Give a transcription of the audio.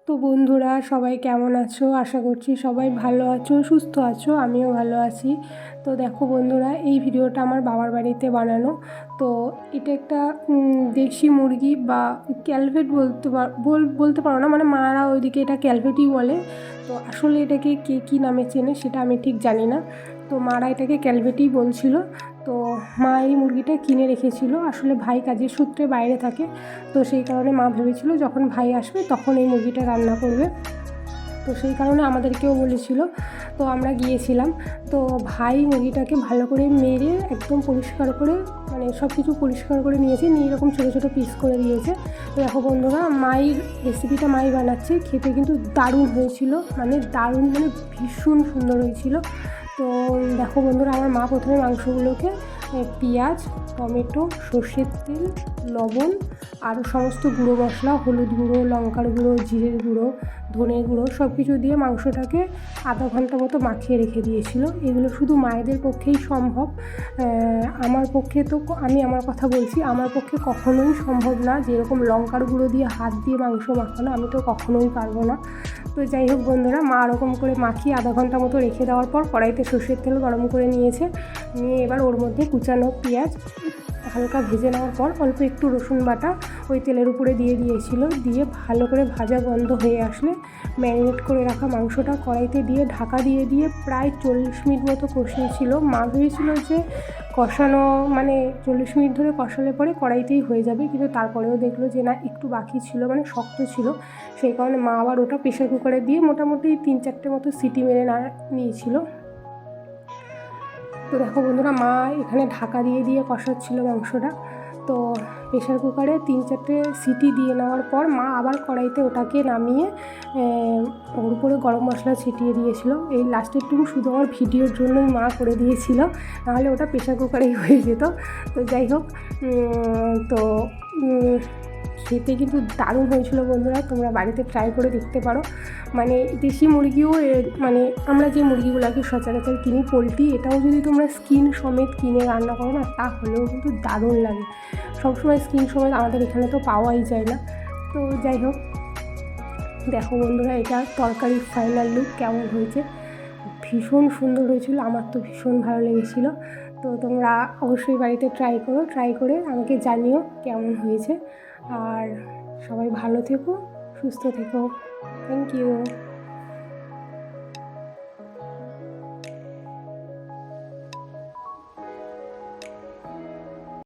তো বন্ধুরা সবাই কেমন আছো? আশা করছি সবাই ভালো আছো, সুস্থ আছো। আমিও ভালো আছি। তো দেখো বন্ধুরা, এই ভিডিওটা আমার বাবার বাড়িতে বানানো। তো এটা একটা দেশি মুরগি বা ক্যালভেট বলতে পারো না, মানে মারা ওইদিকে এটা ক্যালভেটই বলে। তো আসলে এটাকে কে কী নামে চেনে সেটা আমি ঠিক জানি না। তো মারা এটাকে ক্যালভেটই বলছিল। তো মা এই মুরগিটা কিনে রেখেছিল। আসলে ভাই কাজের সূত্রে বাইরে থাকে, তো সেই কারণে মা ভেবেছিল যখন ভাই আসবে তখন এই মুরগিটা রান্না করবে। তো সেই কারণে আমাদেরকেও বলেছিল। তো আমরা গিয়েছিলাম। তো ভাই মুরগিটাকে ভালো করে মেরে একদম পরিষ্কার করে, মানে সব কিছু পরিষ্কার করে নিয়েছে, নিয়ে এরকম ছোটো ছোটো পিস করে দিয়েছে। তো দেখো বন্ধুরা, মায়ের রেসিপিটা মাই বানাচ্ছে, খেতে কিন্তু দারুণ হয়েছিল, মানে দারুণ, মানে ভীষণ সুন্দর হয়েছিল। তো দেখো বন্ধুরা, আমার মা প্রথমে মাংসগুলোকে পেঁয়াজ, টমেটো, সর্ষের তেল, লবণ, আরও সমস্ত গুঁড়ো মশলা, হলুদ গুঁড়ো, লঙ্কার গুঁড়ো, জিরের গুঁড়ো, ধনের গুঁড়ো সব কিছু দিয়ে মাংসটাকে আধা ঘন্টা মতো মাখিয়ে রেখে দিয়েছিল। এগুলো শুধু মায়েদের পক্ষেই সম্ভব। আমার পক্ষে তো, আমি আমার কথা বলছি, আমার পক্ষে কখনোই সম্ভব না যেরকম লঙ্কার গুঁড়ো দিয়ে হাত দিয়ে মাংস মাখানো, আমি তো কখনোই পারবো না। তো যাই হোক বন্ধুরা, মা ওরকম করে মাখিয়ে আধা ঘন্টা মতো রেখে দেওয়ার পর কড়াইতে সর্ষের তেল গরম করে নিয়েছে। নিয়ে এবার ওর মধ্যে কুচানো পেঁয়াজ হালকা ভেজে নেওয়ার পর অল্প একটু রসুন বাটা ওই তেলের উপরে দিয়ে দিয়েছিল। দিয়ে ভালো করে ভাজা গন্ধ হয়ে আসলে ম্যারিনেট করে রাখা মাংসটা কড়াইতে দিয়ে ঢাকা দিয়ে প্রায় 40 মিনিট মতো কষিয়েছিল। মা ভেবেছিল যে কষানো মানে 40 মিনিট ধরে কষালে পরে কড়াইতেই হয়ে যাবে, কিন্তু তারপরেও দেখলো যে না, একটু বাকি ছিল, মানে শক্ত ছিল। সেই কারণে মা আবার ওটা প্রেশার কুকারে দিয়ে মোটামুটি 3-4টে মতো সিটি মেরে নিয়েছিল। তো দেখো বন্ধুরা, মা এখানে ঢাকা দিয়ে কষাচ্ছিল মাংসটা। তো প্রেশার কুকারে 3-4টে সিটি দিয়ে নেওয়ার পর মা আবার কড়াইতে ওটাকে নামিয়ে ওর উপরে গরম মশলা ছিটিয়ে দিয়েছিল। এই লাস্টেরটুকু শুধু আমার ভিডিওর জন্যই মা করে দিয়েছিল, নাহলে ওটা প্রেশার কুকারেই হয়ে যেত। তো যাই হোক, তো খেতে কিন্তু দারুণ হয়েছিল বন্ধুরা, তোমরা বাড়িতে ট্রাই করে দেখতে পারো। মানে দেশি মুরগিও, মানে আমরা যে মুরগিগুলোকে সচরাচর কিনি পোলট্রি, এটাও যদি তোমরা স্কিন সমেত কিনে রান্না করো না, তাহলেও কিন্তু দারুণ লাগে। সবসময় স্কিন সমেত আমাদের এখানে তো পাওয়াই যায় না। তো যাই হোক, দেখো বন্ধুরা, এটা তরকারির ফাইনাল লুক কেমন হয়েছে। ভীষণ সুন্দর হয়েছিল, আমার তো ভীষণ ভালো লেগেছিলো। তো তোমরা অবশ্যই বাড়িতে ট্রাই করে আমাকে জানিও কেমন হয়েছে। আর সবাই ভালো থেকো, সুস্থ থেকো। Thank you.